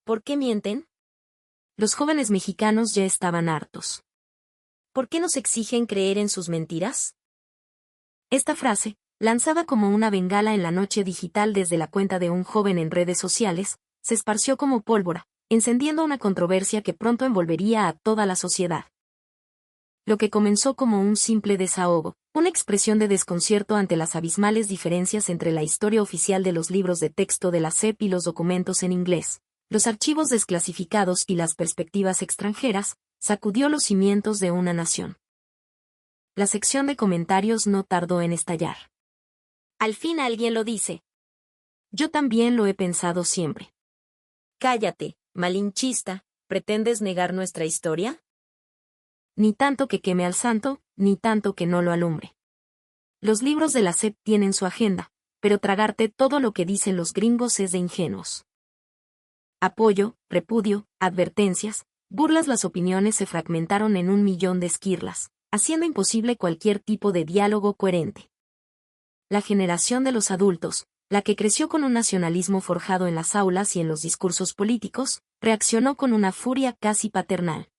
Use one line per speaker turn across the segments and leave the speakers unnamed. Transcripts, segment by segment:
¿Por qué mienten? Los jóvenes mexicanos ya estaban hartos. ¿Por qué nos exigen creer en sus mentiras? Esta frase, lanzada como una bengala en la noche digital desde la cuenta de un joven en redes sociales, se esparció como pólvora, encendiendo una controversia que pronto envolvería a toda la sociedad. Lo que comenzó como un simple desahogo, una expresión de desconcierto ante las abismales diferencias entre la historia oficial de los libros de texto de la SEP y los documentos en inglés, los archivos desclasificados y las perspectivas extranjeras, sacudió los cimientos de una nación. La sección de comentarios no tardó en estallar. Al fin alguien lo dice. Yo también lo he pensado siempre. Cállate, malinchista, ¿pretendes negar nuestra historia? Ni tanto que queme al santo, ni tanto que no lo alumbre. Los libros de la SEP tienen su agenda, pero tragarte todo lo que dicen los gringos es de ingenuos. Apoyo, repudio, advertencias, burlas. Las opiniones se fragmentaron en 1.000.000 de esquirlas, haciendo imposible cualquier tipo de diálogo coherente. La generación de los adultos, la que creció con un nacionalismo forjado en las aulas y en los discursos políticos, reaccionó con una furia casi paternal.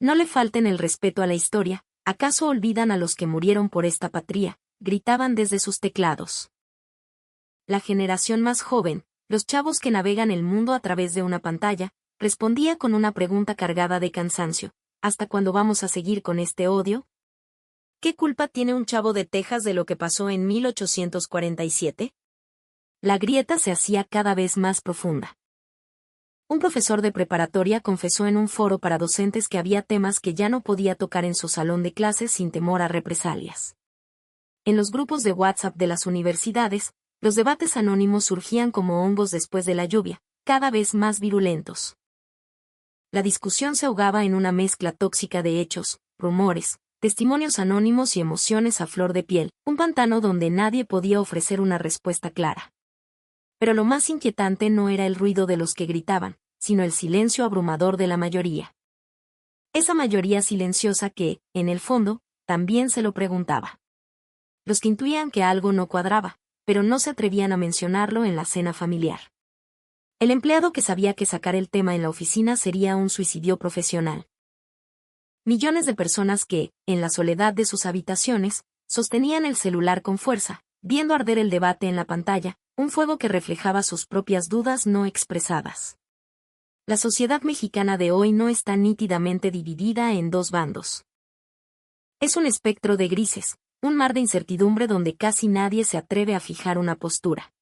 No le falten el respeto a la historia, ¿acaso olvidan a los que murieron por esta patria?, gritaban desde sus teclados. La generación más joven, los chavos que navegan el mundo a través de una pantalla, respondía con una pregunta cargada de cansancio: ¿hasta cuándo vamos a seguir con este odio? ¿Qué culpa tiene un chavo de Texas de lo que pasó en 1847? La grieta se hacía cada vez más profunda. Un profesor de preparatoria confesó en un foro para docentes que había temas que ya no podía tocar en su salón de clases sin temor a represalias. En los grupos de WhatsApp de las universidades, los debates anónimos surgían como hongos después de la lluvia, cada vez más virulentos. La discusión se ahogaba en una mezcla tóxica de hechos, rumores, testimonios anónimos y emociones a flor de piel, un pantano donde nadie podía ofrecer una respuesta clara. Pero lo más inquietante no era el ruido de los que gritaban, sino el silencio abrumador de la mayoría. Esa mayoría silenciosa que, en el fondo, también se lo preguntaba. Los que intuían que algo no cuadraba, pero no se atrevían a mencionarlo en la cena familiar. El empleado que sabía que sacar el tema en la oficina sería un suicidio profesional. Millones de personas que, en la soledad de sus habitaciones, sostenían el celular con fuerza, viendo arder el debate en la pantalla, un fuego que reflejaba sus propias dudas no expresadas. La sociedad mexicana de hoy no está nítidamente dividida en dos bandos. Es un espectro de grises, un mar de incertidumbre donde casi nadie se atreve a fijar una postura.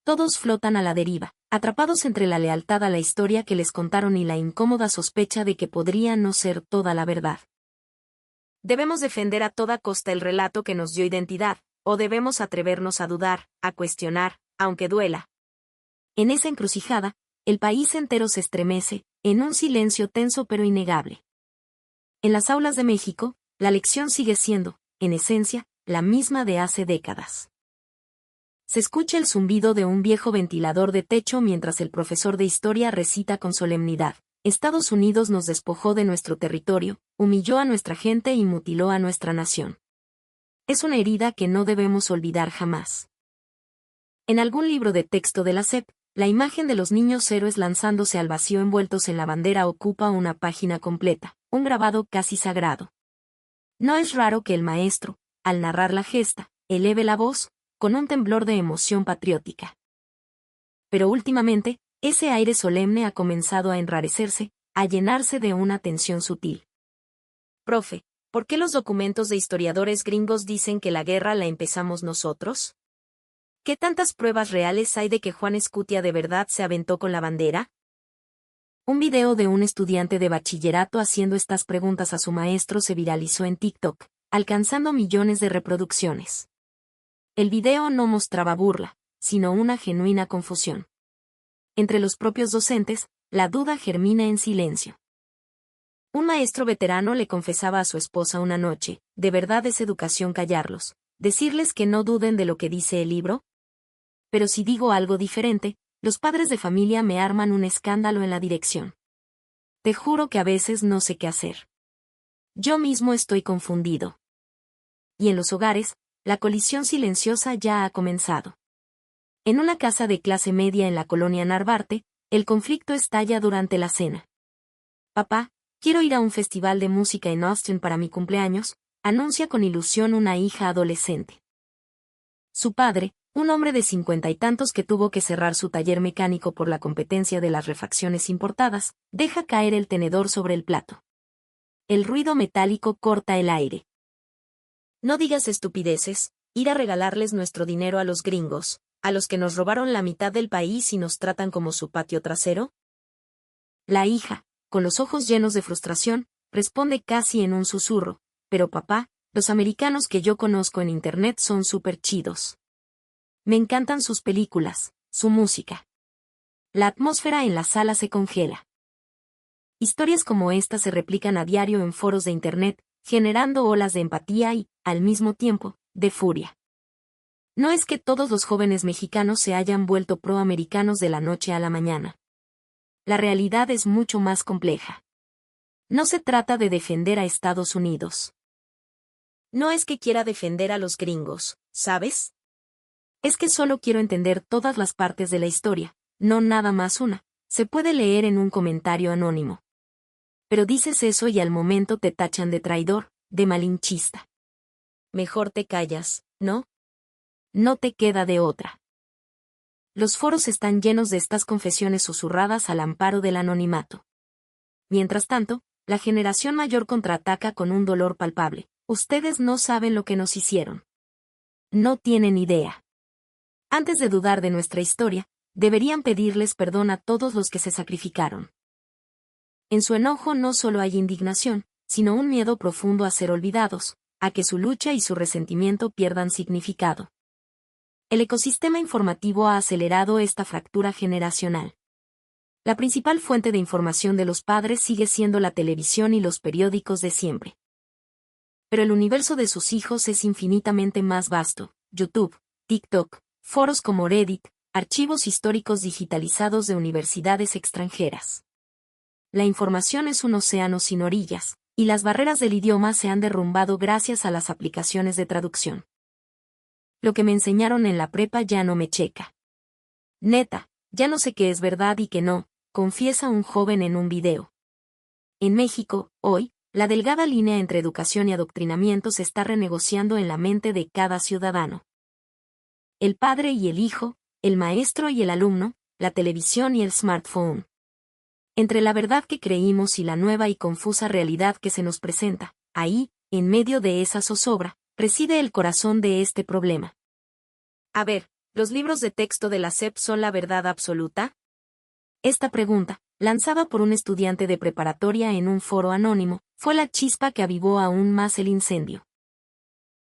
Todos flotan a la deriva, atrapados entre la lealtad a la historia que les contaron y la incómoda sospecha de que podría no ser toda la verdad. ¿Debemos defender a toda costa el relato que nos dio identidad, o debemos atrevernos a dudar, a cuestionar, aunque duela? En esa encrucijada, el país entero se estremece, en un silencio tenso pero innegable. En las aulas de México, la lección sigue siendo, en esencia, la misma de hace décadas. Se escucha el zumbido de un viejo ventilador de techo mientras el profesor de historia recita con solemnidad: Estados Unidos nos despojó de nuestro territorio, humilló a nuestra gente y mutiló a nuestra nación. Es una herida que no debemos olvidar jamás. En algún libro de texto de la SEP, la imagen de los niños héroes lanzándose al vacío envueltos en la bandera ocupa una página completa, un grabado casi sagrado. No es raro que el maestro, al narrar la gesta, eleve la voz, con un temblor de emoción patriótica. Pero últimamente, ese aire solemne ha comenzado a enrarecerse, a llenarse de una tensión sutil. Profe, ¿por qué los documentos de historiadores gringos dicen que la guerra la empezamos nosotros? ¿Qué tantas pruebas reales hay de que Juan Escutia de verdad se aventó con la bandera? Un video de un estudiante de bachillerato haciendo estas preguntas a su maestro se viralizó en TikTok, alcanzando millones de reproducciones. El video no mostraba burla, sino una genuina confusión. Entre los propios docentes, la duda germina en silencio. Un maestro veterano le confesaba a su esposa una noche: ¿de verdad es educación callarlos, decirles que no duden de lo que dice el libro? Pero si digo algo diferente, los padres de familia me arman un escándalo en la dirección. Te juro que a veces no sé qué hacer. Yo mismo estoy confundido. Y en los hogares, la colisión silenciosa ya ha comenzado. En una casa de clase media en la colonia Narvarte, El conflicto estalla durante la cena. Papá, quiero ir a un festival de música en Austin para mi cumpleaños, anuncia con ilusión una hija adolescente. Su padre, un hombre de 50 y tantos que tuvo que cerrar su taller mecánico por la competencia de las refacciones importadas, deja caer el tenedor sobre el plato. El ruido metálico corta el aire. No digas estupideces, ir a regalarles nuestro dinero a los gringos, a los que nos robaron la mitad del país y nos tratan como su patio trasero. La hija, con los ojos llenos de frustración, responde casi en un susurro, pero papá, los americanos que yo conozco en internet son súper chidos. Me encantan sus películas, su música. La atmósfera en la sala se congela. Historias como esta se replican a diario en foros de internet, generando olas de empatía y, al mismo tiempo, de furia. No es que todos los jóvenes mexicanos se hayan vuelto proamericanos de la noche a la mañana. La realidad es mucho más compleja. No se trata de defender a Estados Unidos. No es que quiera defender a los gringos, ¿sabes? Es que solo quiero entender todas las partes de la historia, no nada más una. Se puede leer en un comentario anónimo. Pero dices eso y al momento te tachan de traidor, de malinchista. Mejor te callas, ¿no? No te queda de otra. Los foros están llenos de estas confesiones susurradas al amparo del anonimato. Mientras tanto, la generación mayor contraataca con un dolor palpable. Ustedes no saben lo que nos hicieron. No tienen idea. Antes de dudar de nuestra historia, deberían pedirles perdón a todos los que se sacrificaron. En su enojo no solo hay indignación, sino un miedo profundo a ser olvidados, a que su lucha y su resentimiento pierdan significado. El ecosistema informativo ha acelerado esta fractura generacional. La principal fuente de información de los padres sigue siendo la televisión y los periódicos de siempre. Pero el universo de sus hijos es infinitamente más vasto: YouTube, TikTok, foros como Reddit, archivos históricos digitalizados de universidades extranjeras. La información es un océano sin orillas, y las barreras del idioma se han derrumbado gracias a las aplicaciones de traducción. Lo que me enseñaron en la prepa ya no me checa. Neta, ya no sé qué es verdad y qué no, confiesa un joven en un video. En México, hoy, la delgada línea entre educación y adoctrinamiento se está renegociando en la mente de cada ciudadano. El padre y el hijo, el maestro y el alumno, la televisión y el smartphone. Entre la verdad que creímos y la nueva y confusa realidad que se nos presenta, ahí, en medio de esa zozobra, reside el corazón de este problema. A ver, ¿los libros de texto de la SEP son la verdad absoluta? Esta pregunta, lanzada por un estudiante de preparatoria en un foro anónimo, fue la chispa que avivó aún más el incendio.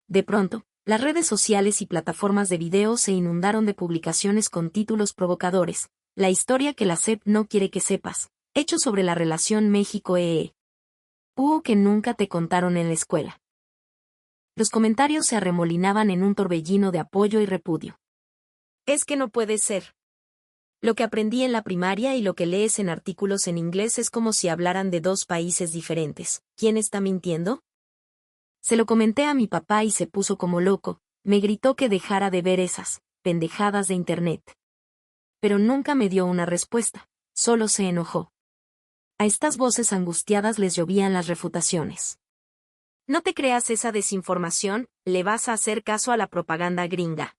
De pronto, las redes sociales y plataformas de video se inundaron de publicaciones con títulos provocadores: la historia que la SEP no quiere que sepas, hechos sobre la relación México-EE. Que nunca te contaron en la escuela. Los comentarios se arremolinaban en un torbellino de apoyo y repudio. Es que no puede ser. Lo que aprendí en la primaria y lo que lees en artículos en inglés es como si hablaran de dos países diferentes. ¿Quién está mintiendo? Se lo comenté a mi papá y se puso como loco, me gritó que dejara de ver esas pendejadas de internet. Pero nunca me dio una respuesta, solo se enojó. A estas voces angustiadas les llovían las refutaciones. No te creas esa desinformación, le vas a hacer caso a la propaganda gringa.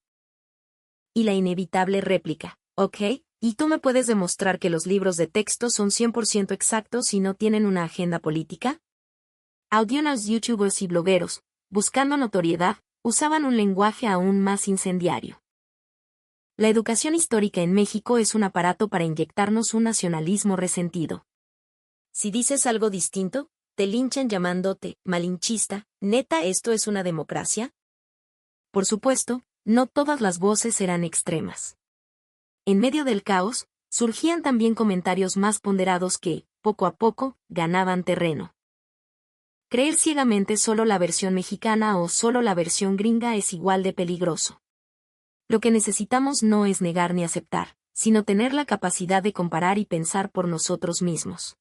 Y la inevitable réplica: ok, ¿y tú me puedes demostrar que los libros de texto son 100% exactos y no tienen una agenda política? Algunos youtubers y blogueros, buscando notoriedad, usaban un lenguaje aún más incendiario. La educación histórica en México es un aparato para inyectarnos un nacionalismo resentido. Si dices algo distinto, te linchan llamándote malinchista. ¿Neta esto es una democracia? Por supuesto, no todas las voces eran extremas. En medio del caos, surgían también comentarios más ponderados que, poco a poco, ganaban terreno. Creer ciegamente solo la versión mexicana o solo la versión gringa es igual de peligroso. Lo que necesitamos no es negar ni aceptar, sino tener la capacidad de comparar y pensar por nosotros mismos.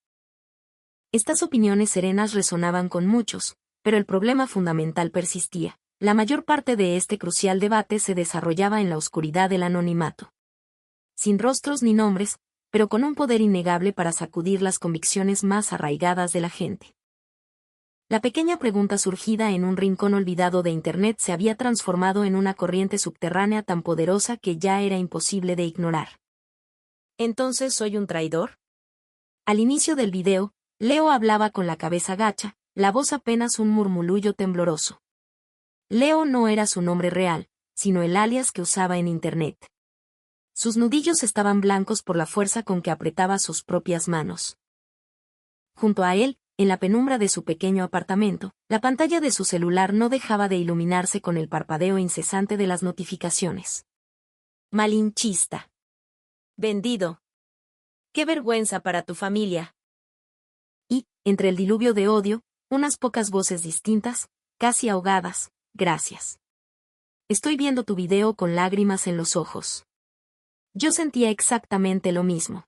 Estas opiniones serenas resonaban con muchos, pero el problema fundamental persistía. La mayor parte de este crucial debate se desarrollaba en la oscuridad del anonimato. Sin rostros ni nombres, pero con un poder innegable para sacudir las convicciones más arraigadas de la gente. La pequeña pregunta surgida en un rincón olvidado de Internet se había transformado en una corriente subterránea tan poderosa que ya era imposible de ignorar. ¿Entonces soy un traidor? Al inicio del video, Leo hablaba con la cabeza gacha, la voz apenas un murmullo tembloroso. Leo no era su nombre real, sino el alias que usaba en Internet. Sus nudillos estaban blancos por la fuerza con que apretaba sus propias manos. Junto a él, en la penumbra de su pequeño apartamento, la pantalla de su celular no dejaba de iluminarse con el parpadeo incesante de las notificaciones. Malinchista. Vendido. ¡Qué vergüenza para tu familia! Y, entre el diluvio de odio, unas pocas voces distintas, casi ahogadas, gracias. Estoy viendo tu video con lágrimas en los ojos. Yo sentía exactamente lo mismo.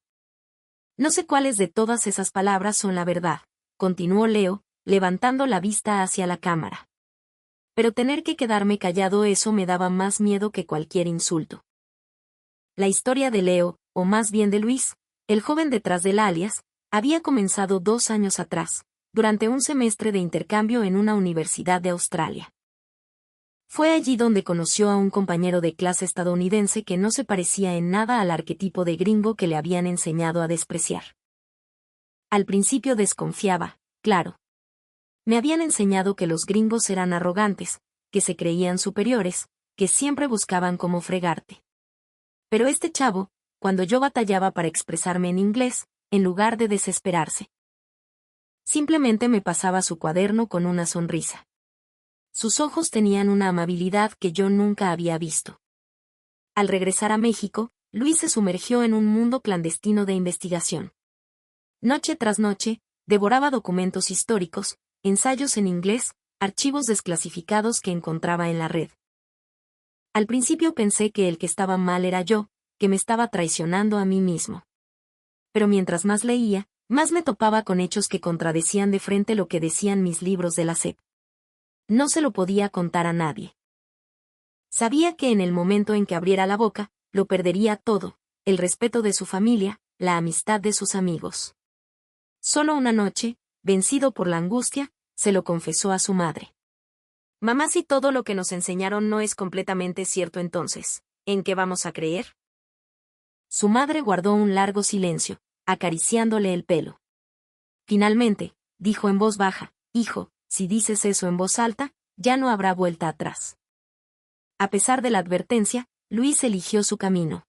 No sé cuáles de todas esas palabras son la verdad, continuó Leo, levantando la vista hacia la cámara. Pero tener que quedarme callado, eso me daba más miedo que cualquier insulto. La historia de Leo, o más bien de Luis, el joven detrás del alias, había comenzado 2 años atrás, durante un semestre de intercambio en una universidad de Australia. Fue allí donde conoció a un compañero de clase estadounidense que no se parecía en nada al arquetipo de gringo que le habían enseñado a despreciar. Al principio desconfiaba, claro. Me habían enseñado que los gringos eran arrogantes, que se creían superiores, que siempre buscaban cómo fregarte. Pero este chavo, cuando yo batallaba para expresarme en inglés, en lugar de desesperarse, simplemente me pasaba su cuaderno con una sonrisa. Sus ojos tenían una amabilidad que yo nunca había visto. Al regresar a México, Luis se sumergió en un mundo clandestino de investigación. Noche tras noche, devoraba documentos históricos, ensayos en inglés, archivos desclasificados que encontraba en la red. Al principio pensé que el que estaba mal era yo, que me estaba traicionando a mí mismo. Pero mientras más leía, más me topaba con hechos que contradecían de frente lo que decían mis libros de la SEP. No se lo podía contar a nadie. Sabía que en el momento en que abriera la boca, lo perdería todo, el respeto de su familia, la amistad de sus amigos. Solo una noche, vencido por la angustia, se lo confesó a su madre. Mamá, si todo lo que nos enseñaron no es completamente cierto, entonces, ¿en qué vamos a creer? Su madre guardó un largo silencio, acariciándole el pelo. Finalmente, dijo en voz baja, hijo, si dices eso en voz alta, ya no habrá vuelta atrás. A pesar de la advertencia, Luis eligió su camino.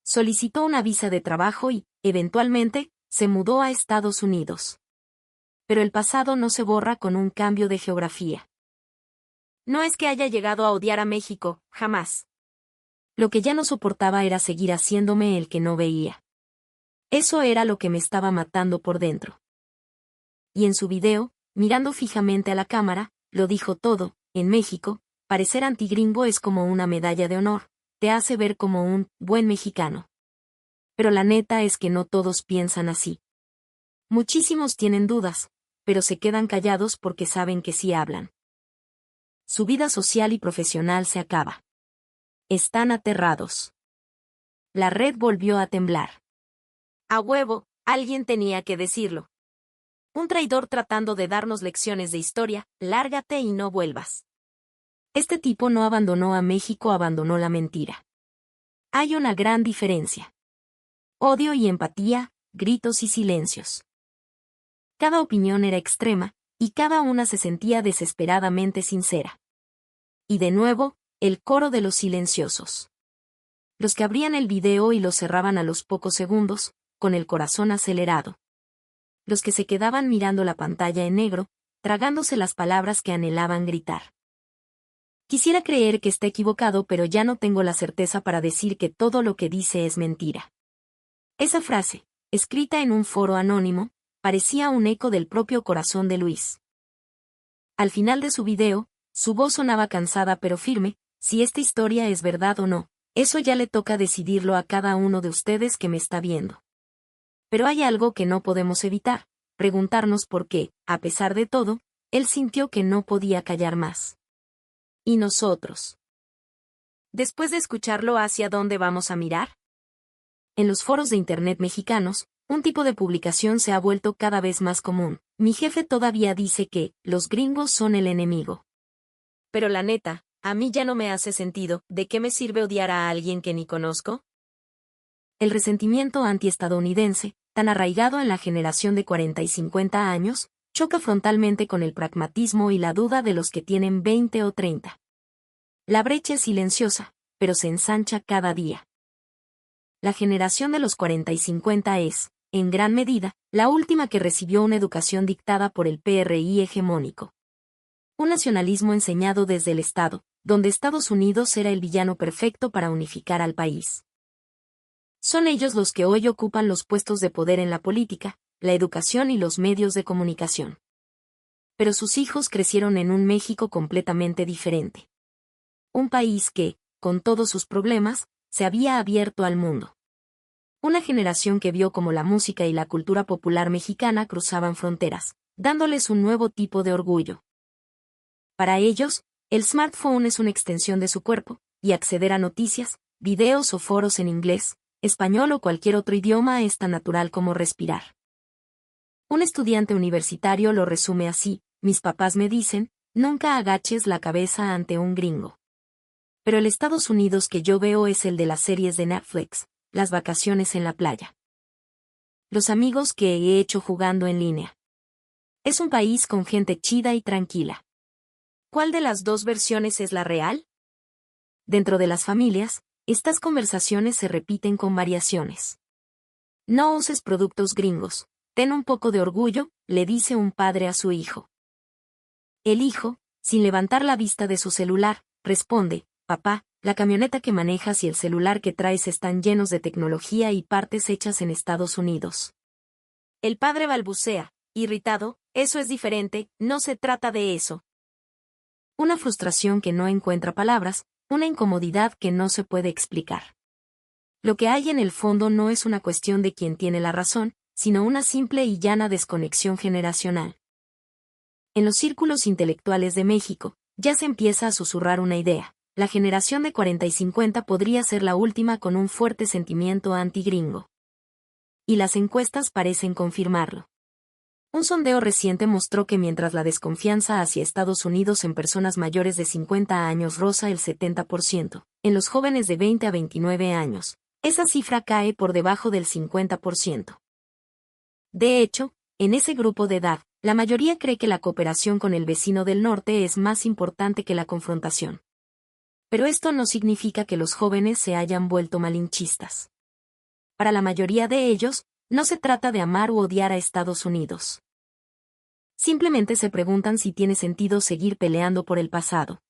Solicitó una visa de trabajo y, eventualmente, se mudó a Estados Unidos. Pero el pasado no se borra con un cambio de geografía. No es que haya llegado a odiar a México, jamás. Lo que ya no soportaba era seguir haciéndome el que no veía. Eso era lo que me estaba matando por dentro. Y en su video, mirando fijamente a la cámara, lo dijo todo: en México, parecer antigringo es como una medalla de honor, te hace ver como un buen mexicano. Pero la neta es que no todos piensan así. Muchísimos tienen dudas, pero se quedan callados porque saben que sí hablan. Su vida social y profesional se acaba. Están aterrados. La red volvió a temblar. A huevo, alguien tenía que decirlo. Un traidor tratando de darnos lecciones de historia, lárgate y no vuelvas. Este tipo no abandonó a México, abandonó la mentira. Hay una gran diferencia. Odio y empatía, gritos y silencios. Cada opinión era extrema, y cada una se sentía desesperadamente sincera. Y de nuevo, el coro de los silenciosos. Los que abrían el video y lo cerraban a los pocos segundos, con el corazón acelerado. Los que se quedaban mirando la pantalla en negro, tragándose las palabras que anhelaban gritar. Quisiera creer que está equivocado, pero ya no tengo la certeza para decir que todo lo que dice es mentira. Esa frase, escrita en un foro anónimo, parecía un eco del propio corazón de Luis. Al final de su video, su voz sonaba cansada pero firme: si esta historia es verdad o no, eso ya le toca decidirlo a cada uno de ustedes que me está viendo. Pero hay algo que no podemos evitar, preguntarnos por qué, a pesar de todo, él sintió que no podía callar más. ¿Y nosotros? Después de escucharlo, ¿hacia dónde vamos a mirar? En los foros de Internet mexicanos, un tipo de publicación se ha vuelto cada vez más común. Mi jefe todavía dice que los gringos son el enemigo. Pero la neta, a mí ya no me hace sentido. ¿De qué me sirve odiar a alguien que ni conozco? El resentimiento antiestadounidense, tan arraigado en la generación de 40 y 50 años, choca frontalmente con el pragmatismo y la duda de los que tienen 20 o 30. La brecha es silenciosa, pero se ensancha cada día. La generación de los 40 y 50 es, en gran medida, la última que recibió una educación dictada por el PRI hegemónico. Un nacionalismo enseñado desde el Estado, donde Estados Unidos era el villano perfecto para unificar al país. Son ellos los que hoy ocupan los puestos de poder en la política, la educación y los medios de comunicación. Pero sus hijos crecieron en un México completamente diferente. Un país que, con todos sus problemas, se había abierto al mundo. Una generación que vio cómo la música y la cultura popular mexicana cruzaban fronteras, dándoles un nuevo tipo de orgullo. Para ellos, el smartphone es una extensión de su cuerpo, y acceder a noticias, videos o foros en inglés, español o cualquier otro idioma es tan natural como respirar. Un estudiante universitario lo resume así: mis papás me dicen, nunca agaches la cabeza ante un gringo. Pero el Estados Unidos que yo veo es el de las series de Netflix, las vacaciones en la playa. Los amigos que he hecho jugando en línea. Es un país con gente chida y tranquila. ¿Cuál de las dos versiones es la real? Dentro de las familias, estas conversaciones se repiten con variaciones. No uses productos gringos, ten un poco de orgullo, le dice un padre a su hijo. El hijo, sin levantar la vista de su celular, responde: papá, la camioneta que manejas y el celular que traes están llenos de tecnología y partes hechas en Estados Unidos. El padre balbucea, irritado: eso es diferente, no se trata de eso. Una frustración que no encuentra palabras, una incomodidad que no se puede explicar. Lo que hay en el fondo no es una cuestión de quién tiene la razón, sino una simple y llana desconexión generacional. En los círculos intelectuales de México, ya se empieza a susurrar una idea: la generación de 40 y 50 podría ser la última con un fuerte sentimiento antigringo. Y las encuestas parecen confirmarlo. Un sondeo reciente mostró que mientras la desconfianza hacia Estados Unidos en personas mayores de 50 años roza el 70%, en los jóvenes de 20 a 29 años, esa cifra cae por debajo del 50%. De hecho, en ese grupo de edad, la mayoría cree que la cooperación con el vecino del norte es más importante que la confrontación. Pero esto no significa que los jóvenes se hayan vuelto malinchistas. Para la mayoría de ellos, no se trata de amar u odiar a Estados Unidos. Simplemente se preguntan si tiene sentido seguir peleando por el pasado.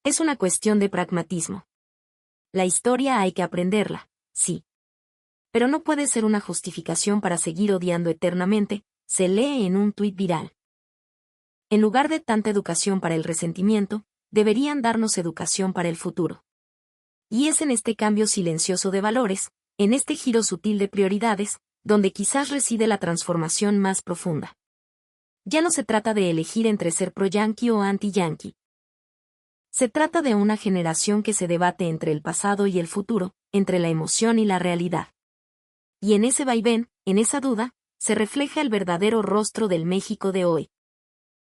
Es una cuestión de pragmatismo. La historia hay que aprenderla, sí. Pero no puede ser una justificación para seguir odiando eternamente, se lee en un tuit viral. En lugar de tanta educación para el resentimiento, deberían darnos educación para el futuro. Y es en este cambio silencioso de valores, en este giro sutil de prioridades, donde quizás reside la transformación más profunda. Ya no se trata de elegir entre ser pro-yanqui o anti-yanqui. Se trata de una generación que se debate entre el pasado y el futuro, entre la emoción y la realidad. Y en ese vaivén, en esa duda, se refleja el verdadero rostro del México de hoy.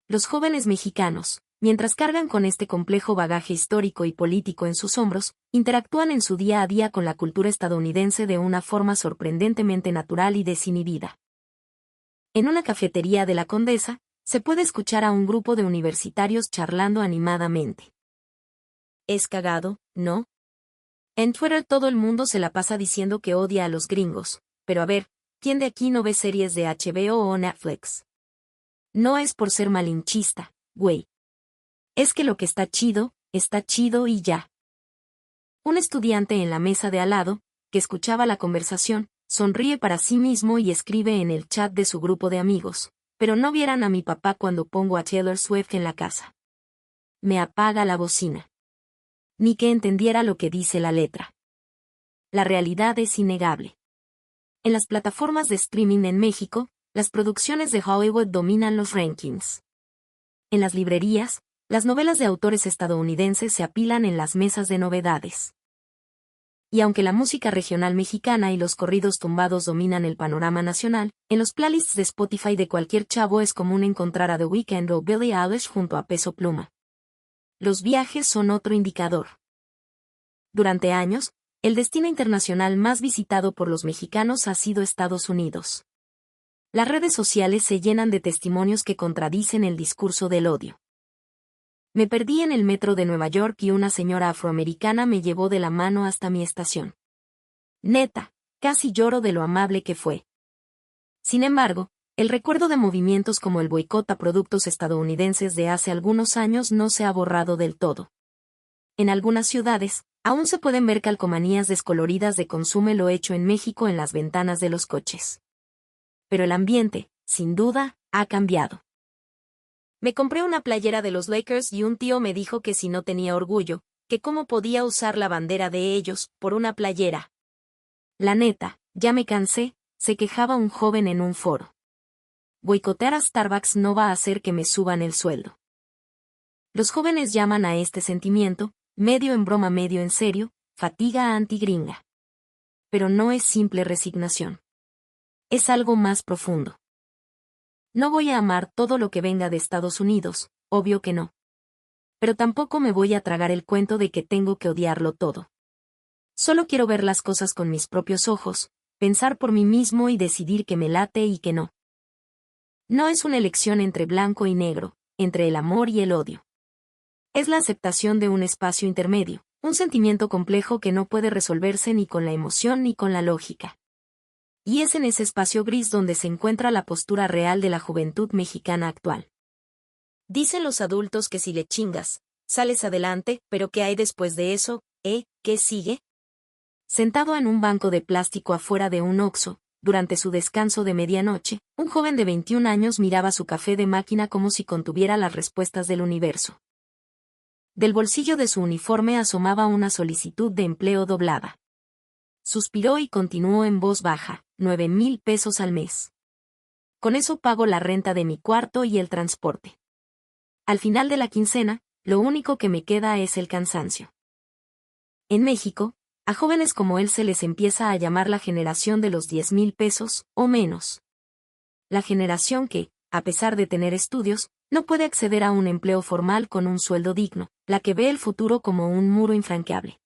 Los jóvenes mexicanos, mientras cargan con este complejo bagaje histórico y político en sus hombros, interactúan en su día a día con la cultura estadounidense de una forma sorprendentemente natural y desinhibida. En una cafetería de la Condesa, se puede escuchar a un grupo de universitarios charlando animadamente. Es cagado, ¿no? En Twitter todo el mundo se la pasa diciendo que odia a los gringos, pero a ver, ¿quién de aquí no ve series de HBO o Netflix? No es por ser malinchista, güey. Es que lo que está chido y ya. Un estudiante en la mesa de al lado, que escuchaba la conversación, sonríe para sí mismo y escribe en el chat de su grupo de amigos: pero no vieran a mi papá cuando pongo a Taylor Swift en la casa. Me apaga la bocina. Ni que entendiera lo que dice la letra. La realidad es innegable. En las plataformas de streaming en México, las producciones de Hollywood dominan los rankings. En las librerías, las novelas de autores estadounidenses se apilan en las mesas de novedades. Y aunque la música regional mexicana y los corridos tumbados dominan el panorama nacional, en los playlists de Spotify de cualquier chavo es común encontrar a The Weeknd o Billie Eilish junto a Peso Pluma. Los viajes son otro indicador. Durante años, el destino internacional más visitado por los mexicanos ha sido Estados Unidos. Las redes sociales se llenan de testimonios que contradicen el discurso del odio. Me perdí en el metro de Nueva York y una señora afroamericana me llevó de la mano hasta mi estación. Neta, casi lloro de lo amable que fue. Sin embargo, el recuerdo de movimientos como el boicot a productos estadounidenses de hace algunos años no se ha borrado del todo. En algunas ciudades, aún se pueden ver calcomanías descoloridas de "Consume lo hecho en México" en las ventanas de los coches. Pero el ambiente, sin duda, ha cambiado. Me compré una playera de los Lakers y un tío me dijo que si no tenía orgullo, que cómo podía usar la bandera de ellos, por una playera. La neta, ya me cansé, se quejaba un joven en un foro. Boicotear a Starbucks no va a hacer que me suban el sueldo. Los jóvenes llaman a este sentimiento, medio en broma medio en serio, fatiga antigringa. Pero no es simple resignación. Es algo más profundo. No voy a amar todo lo que venga de Estados Unidos, obvio que no. Pero tampoco me voy a tragar el cuento de que tengo que odiarlo todo. Solo quiero ver las cosas con mis propios ojos, pensar por mí mismo y decidir que me late y que no. No es una elección entre blanco y negro, entre el amor y el odio. Es la aceptación de un espacio intermedio, un sentimiento complejo que no puede resolverse ni con la emoción ni con la lógica. Y es en ese espacio gris donde se encuentra la postura real de la juventud mexicana actual. Dicen los adultos que si le chingas, sales adelante, pero ¿qué hay después de eso? ¿Qué sigue? Sentado en un banco de plástico afuera de un Oxxo, durante su descanso de medianoche, un joven de 21 años miraba su café de máquina como si contuviera las respuestas del universo. Del bolsillo de su uniforme asomaba una solicitud de empleo doblada. Suspiró y continuó en voz baja: 9,000 pesos al mes. Con eso pago la renta de mi cuarto y el transporte. Al final de la quincena, lo único que me queda es el cansancio. En México, a jóvenes como él se les empieza a llamar la generación de los 10,000 pesos, o menos. La generación que, a pesar de tener estudios, no puede acceder a un empleo formal con un sueldo digno, la que ve el futuro como un muro infranqueable.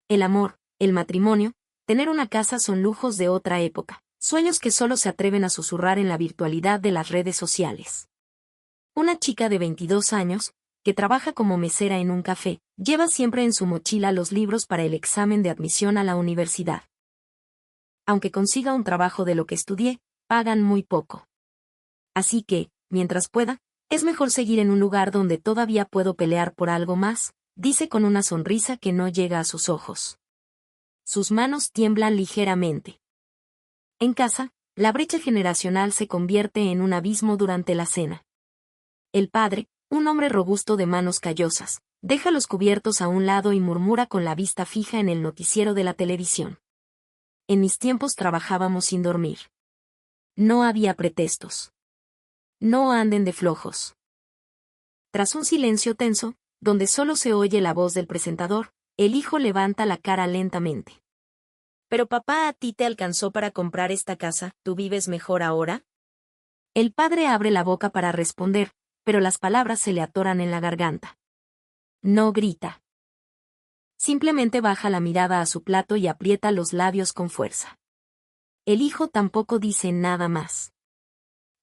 El amor, el matrimonio, tener una casa son lujos de otra época, sueños que solo se atreven a susurrar en la virtualidad de las redes sociales. Una chica de 22 años, que trabaja como mesera en un café, lleva siempre en su mochila los libros para el examen de admisión a la universidad. Aunque consiga un trabajo de lo que estudié, pagan muy poco. Así que, mientras pueda, es mejor seguir en un lugar donde todavía puedo pelear por algo más, dice con una sonrisa que no llega a sus ojos. Sus manos tiemblan ligeramente. En casa, la brecha generacional se convierte en un abismo durante la cena. El padre, un hombre robusto de manos callosas, deja los cubiertos a un lado y murmura con la vista fija en el noticiero de la televisión. En mis tiempos trabajábamos sin dormir. No había pretextos. No anden de flojos. Tras un silencio tenso, donde solo se oye la voz del presentador, el hijo levanta la cara lentamente. Pero papá, ¿a ti te alcanzó para comprar esta casa? ¿Tú vives mejor ahora? El padre abre la boca para responder, pero las palabras se le atoran en la garganta. No grita. Simplemente baja la mirada a su plato y aprieta los labios con fuerza. El hijo tampoco dice nada más.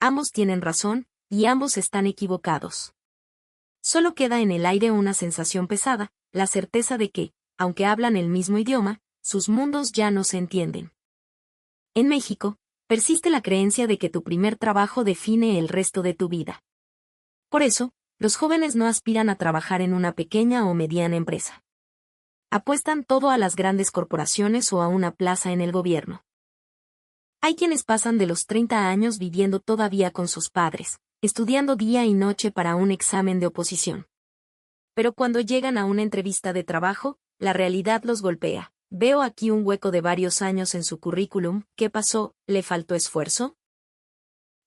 Ambos tienen razón, y ambos están equivocados. Solo queda en el aire una sensación pesada, la certeza de que, aunque hablan el mismo idioma, sus mundos ya no se entienden. En México, persiste la creencia de que tu primer trabajo define el resto de tu vida. Por eso, los jóvenes no aspiran a trabajar en una pequeña o mediana empresa. Apuestan todo a las grandes corporaciones o a una plaza en el gobierno. Hay quienes pasan de los 30 años viviendo todavía con sus padres, estudiando día y noche para un examen de oposición. Pero cuando llegan a una entrevista de trabajo, la realidad los golpea. Veo aquí un hueco de varios años en su currículum. ¿Qué pasó? ¿Le faltó esfuerzo?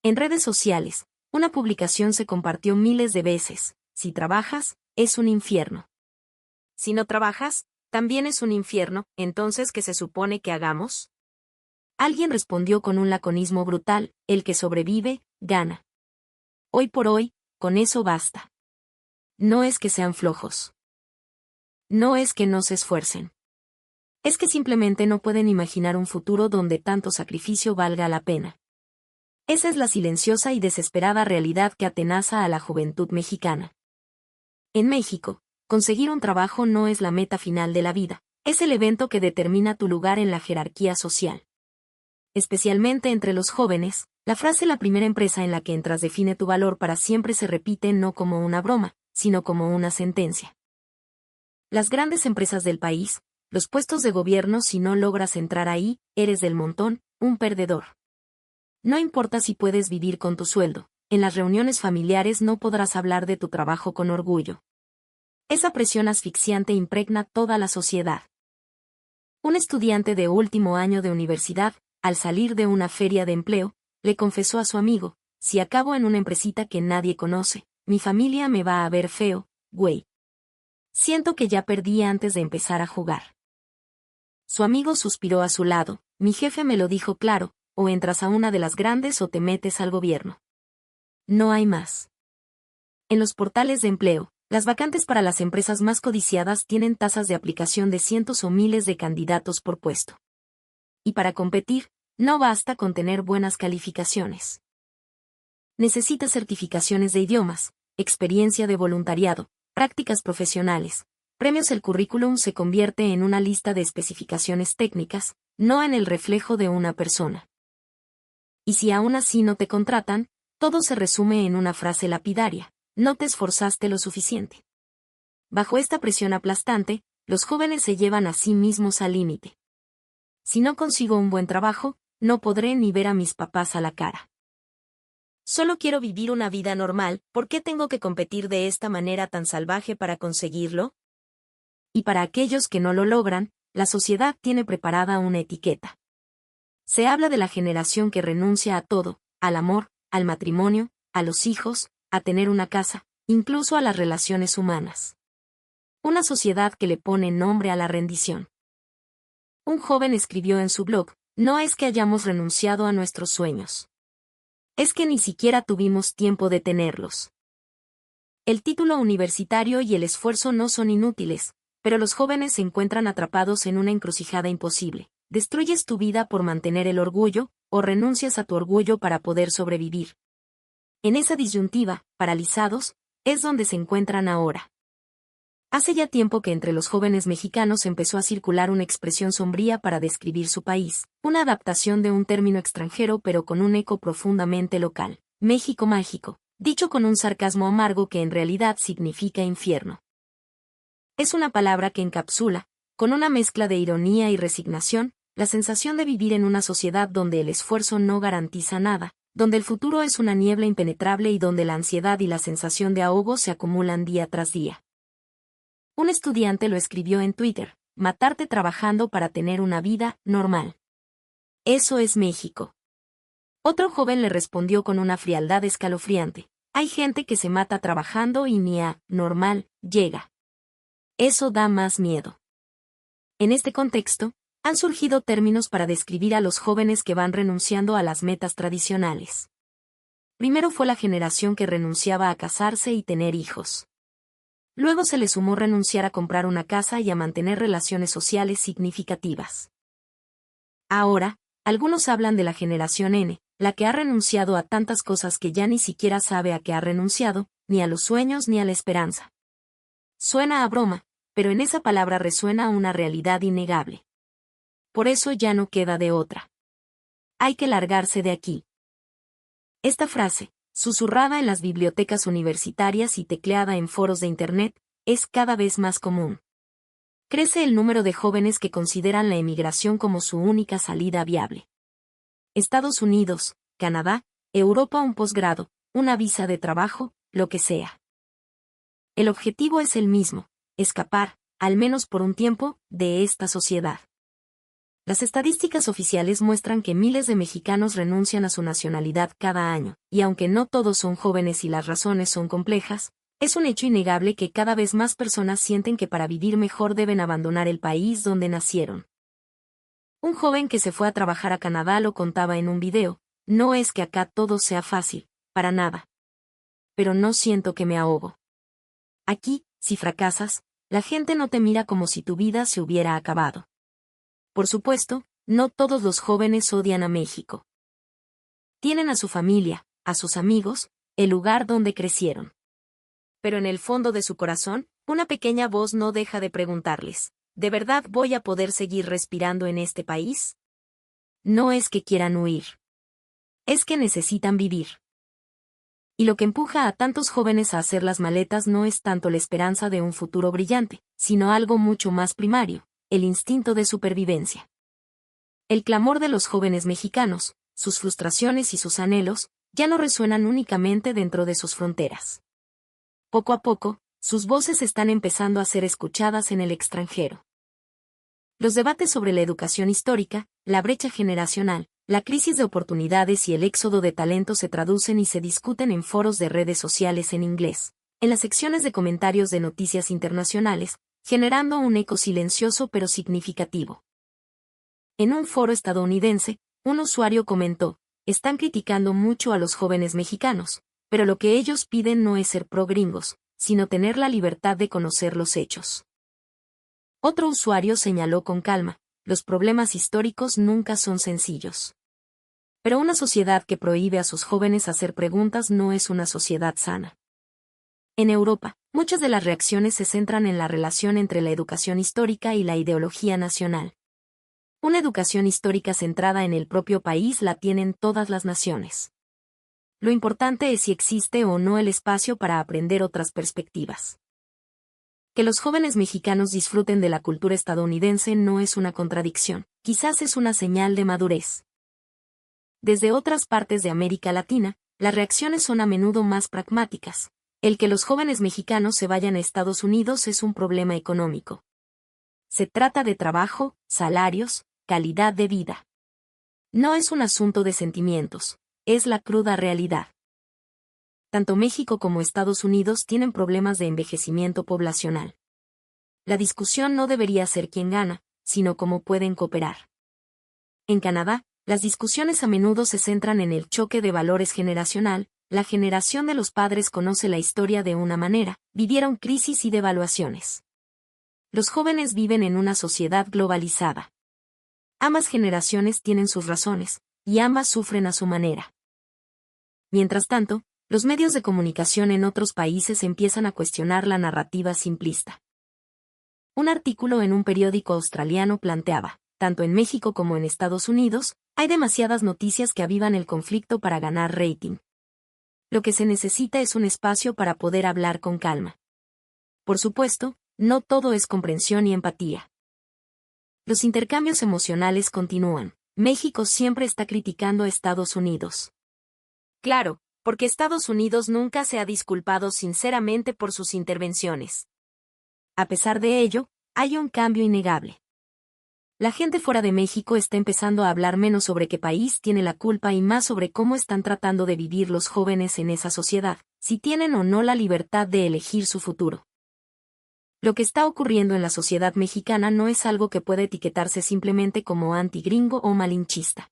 En redes sociales, una publicación se compartió miles de veces. Si trabajas, es un infierno. Si no trabajas, También es un infierno, entonces ¿qué se supone que hagamos? Alguien respondió con un laconismo brutal: el que sobrevive, gana. Hoy por hoy, con eso basta. No es que sean flojos. No es que no se esfuercen. Es que simplemente no pueden imaginar un futuro donde tanto sacrificio valga la pena. Esa es la silenciosa y desesperada realidad que atenaza a la juventud mexicana. En México, conseguir un trabajo no es la meta final de la vida, es el evento que determina tu lugar en la jerarquía social. Especialmente entre los jóvenes, la frase "la primera empresa en la que entras define tu valor para siempre" se repite no como una broma, sino como una sentencia. Las grandes empresas del país, los puestos de gobierno, si no logras entrar ahí, eres del montón, un perdedor. No importa si puedes vivir con tu sueldo, en las reuniones familiares no podrás hablar de tu trabajo con orgullo. Esa presión asfixiante impregna toda la sociedad. Un estudiante de último año de universidad, al salir de una feria de empleo, le confesó a su amigo: si acabo en una empresita que nadie conoce, mi familia me va a ver feo, güey. Siento que ya perdí antes de empezar a jugar. Su amigo suspiró a su lado: mi jefe me lo dijo claro, o entras a una de las grandes o te metes al gobierno. No hay más. En los portales de empleo, las vacantes para las empresas más codiciadas tienen tasas de aplicación de cientos o miles de candidatos por puesto. Y para competir, no basta con tener buenas calificaciones. Necesitas certificaciones de idiomas, experiencia de voluntariado, prácticas profesionales, premios. El currículum se convierte en una lista de especificaciones técnicas, no en el reflejo de una persona. Y si aún así no te contratan, todo se resume en una frase lapidaria: no te esforzaste lo suficiente. Bajo esta presión aplastante, los jóvenes se llevan a sí mismos al límite. Si no consigo un buen trabajo, no podré ni ver a mis papás a la cara. Solo quiero vivir una vida normal, ¿por qué tengo que competir de esta manera tan salvaje para conseguirlo? Y para aquellos que no lo logran, la sociedad tiene preparada una etiqueta. Se habla de la generación que renuncia a todo: al amor, al matrimonio, a los hijos, a tener una casa, incluso a las relaciones humanas. Una sociedad que le pone nombre a la rendición. Un joven escribió en su blog: no es que hayamos renunciado a nuestros sueños. Es que ni siquiera tuvimos tiempo de tenerlos. El título universitario y el esfuerzo no son inútiles, pero los jóvenes se encuentran atrapados en una encrucijada imposible. ¿Destruyes tu vida por mantener el orgullo, o renuncias a tu orgullo para poder sobrevivir? En esa disyuntiva, paralizados, es donde se encuentran ahora. Hace ya tiempo que entre los jóvenes mexicanos empezó a circular una expresión sombría para describir su país, una adaptación de un término extranjero pero con un eco profundamente local: México mágico, dicho con un sarcasmo amargo que en realidad significa infierno. Es una palabra que encapsula, con una mezcla de ironía y resignación, la sensación de vivir en una sociedad donde el esfuerzo no garantiza nada, donde el futuro es una niebla impenetrable y donde la ansiedad y la sensación de ahogo se acumulan día tras día. Un estudiante lo escribió en Twitter: matarte trabajando para tener una vida normal. Eso es México. Otro joven le respondió con una frialdad escalofriante: hay gente que se mata trabajando y ni a normal llega. Eso da más miedo. En este contexto, han surgido términos para describir a los jóvenes que van renunciando a las metas tradicionales. Primero fue la generación que renunciaba a casarse y tener hijos. Luego se le sumó renunciar a comprar una casa y a mantener relaciones sociales significativas. Ahora, algunos hablan de la generación N, la que ha renunciado a tantas cosas que ya ni siquiera sabe a qué ha renunciado, ni a los sueños ni a la esperanza. Suena a broma, pero en esa palabra resuena una realidad innegable. Por eso ya no queda de otra. Hay que largarse de aquí. Esta frase, susurrada en las bibliotecas universitarias y tecleada en foros de Internet, es cada vez más común. Crece el número de jóvenes que consideran la emigración como su única salida viable. Estados Unidos, Canadá, Europa, un posgrado, una visa de trabajo, lo que sea. El objetivo es el mismo: escapar, al menos por un tiempo, de esta sociedad. Las estadísticas oficiales muestran que miles de mexicanos renuncian a su nacionalidad cada año, y aunque no todos son jóvenes y las razones son complejas, Es un hecho innegable que cada vez más personas sienten que para vivir mejor deben abandonar el país donde nacieron. Un joven que se fue a trabajar a Canadá lo contaba en un video: no es que acá todo sea fácil, para nada. Pero no siento que me ahogo. Aquí, si fracasas, la gente no te mira como si tu vida se hubiera acabado. Por supuesto, no todos los jóvenes odian a México. Tienen a su familia, a sus amigos, el lugar donde crecieron. Pero en el fondo de su corazón, una pequeña voz no deja de preguntarles: ¿de verdad voy a poder seguir respirando en este país? No es que quieran huir. Es que necesitan vivir. Y lo que empuja a tantos jóvenes a hacer las maletas no es tanto la esperanza de un futuro brillante, sino algo mucho más primario: el instinto de supervivencia. El clamor de los jóvenes mexicanos, sus frustraciones y sus anhelos, ya no resuenan únicamente dentro de sus fronteras. Poco a poco, sus voces están empezando a ser escuchadas en el extranjero. Los debates sobre la educación histórica, la brecha generacional, la crisis de oportunidades y el éxodo de talento se traducen y se discuten en foros de redes sociales en inglés, en las secciones de comentarios de noticias internacionales, generando un eco silencioso pero significativo. En un foro estadounidense, un usuario comentó: están criticando mucho a los jóvenes mexicanos, pero lo que ellos piden no es ser pro-gringos, sino tener la libertad de conocer los hechos. Otro usuario señaló con calma: los problemas históricos nunca son sencillos. Pero una sociedad que prohíbe a sus jóvenes hacer preguntas no es una sociedad sana. En Europa, muchas de las reacciones se centran en la relación entre la educación histórica y la ideología nacional. Una educación histórica centrada en el propio país la tienen todas las naciones. Lo importante es si existe o no el espacio para aprender otras perspectivas. Que los jóvenes mexicanos disfruten de la cultura estadounidense no es una contradicción, quizás es una señal de madurez. Desde otras partes de América Latina, las reacciones son a menudo más pragmáticas. El que los jóvenes mexicanos se vayan a Estados Unidos es un problema económico. Se trata de trabajo, salarios, calidad de vida. No es un asunto de sentimientos, es la cruda realidad. Tanto México como Estados Unidos tienen problemas de envejecimiento poblacional. La discusión no debería ser quién gana, sino cómo pueden cooperar. En Canadá, las discusiones a menudo se centran en el choque de valores generacional. La generación de los padres conoce la historia de una manera, vivieron crisis y devaluaciones. Los jóvenes viven en una sociedad globalizada. Ambas generaciones tienen sus razones, y ambas sufren a su manera. Mientras tanto, los medios de comunicación en otros países empiezan a cuestionar la narrativa simplista. Un artículo en un periódico australiano planteaba: tanto en México como en Estados Unidos, hay demasiadas noticias que avivan el conflicto para ganar rating. Lo que se necesita es un espacio para poder hablar con calma. Por supuesto, no todo es comprensión y empatía. Los intercambios emocionales continúan. México siempre está criticando a Estados Unidos. Claro, porque Estados Unidos nunca se ha disculpado sinceramente por sus intervenciones. A pesar de ello, hay un cambio innegable. La gente fuera de México está empezando a hablar menos sobre qué país tiene la culpa y más sobre cómo están tratando de vivir los jóvenes en esa sociedad, si tienen o no la libertad de elegir su futuro. Lo que está ocurriendo en la sociedad mexicana no es algo que pueda etiquetarse simplemente como antigringo o malinchista.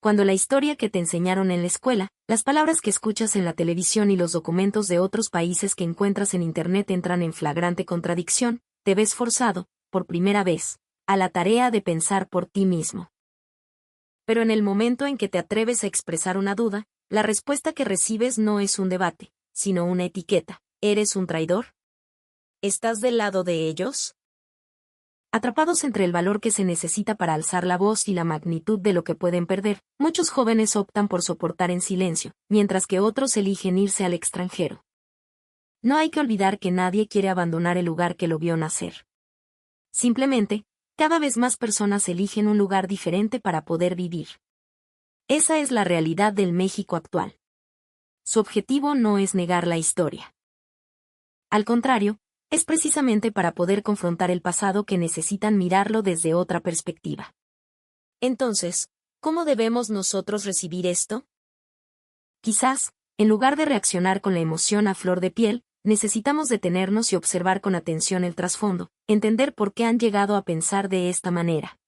Cuando la historia que te enseñaron en la escuela, las palabras que escuchas en la televisión y los documentos de otros países que encuentras en Internet entran en flagrante contradicción, te ves forzado, por primera vez, a la tarea de pensar por ti mismo. Pero en el momento en que te atreves a expresar una duda, la respuesta que recibes no es un debate, sino una etiqueta: ¿eres un traidor? ¿Estás del lado de ellos? Atrapados entre el valor que se necesita para alzar la voz y la magnitud de lo que pueden perder, muchos jóvenes optan por soportar en silencio, mientras que otros eligen irse al extranjero. No hay que olvidar que nadie quiere abandonar el lugar que lo vio nacer. Simplemente, cada vez más personas eligen un lugar diferente para poder vivir. Esa es la realidad del México actual. Su objetivo no es negar la historia. Al contrario, es precisamente para poder confrontar el pasado que necesitan mirarlo desde otra perspectiva. Entonces, ¿cómo debemos nosotros recibir esto? Quizás, en lugar de reaccionar con la emoción a flor de piel, necesitamos detenernos y observar con atención el trasfondo, entender por qué han llegado a pensar de esta manera.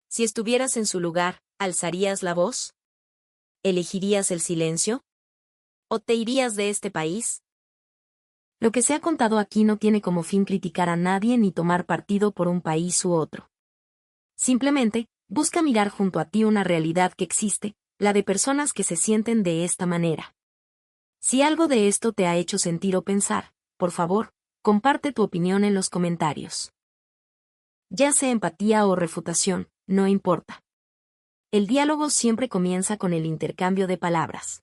Si estuvieras en su lugar, ¿alzarías la voz? ¿Elegirías el silencio? ¿O te irías de este país? Lo que se ha contado aquí no tiene como fin criticar a nadie ni tomar partido por un país u otro. Simplemente, busca mirar junto a ti una realidad que existe, la de personas que se sienten de esta manera. Si algo de esto te ha hecho sentir o pensar, por favor, comparte tu opinión en los comentarios. Ya sea empatía o refutación, no importa. El diálogo siempre comienza con el intercambio de palabras.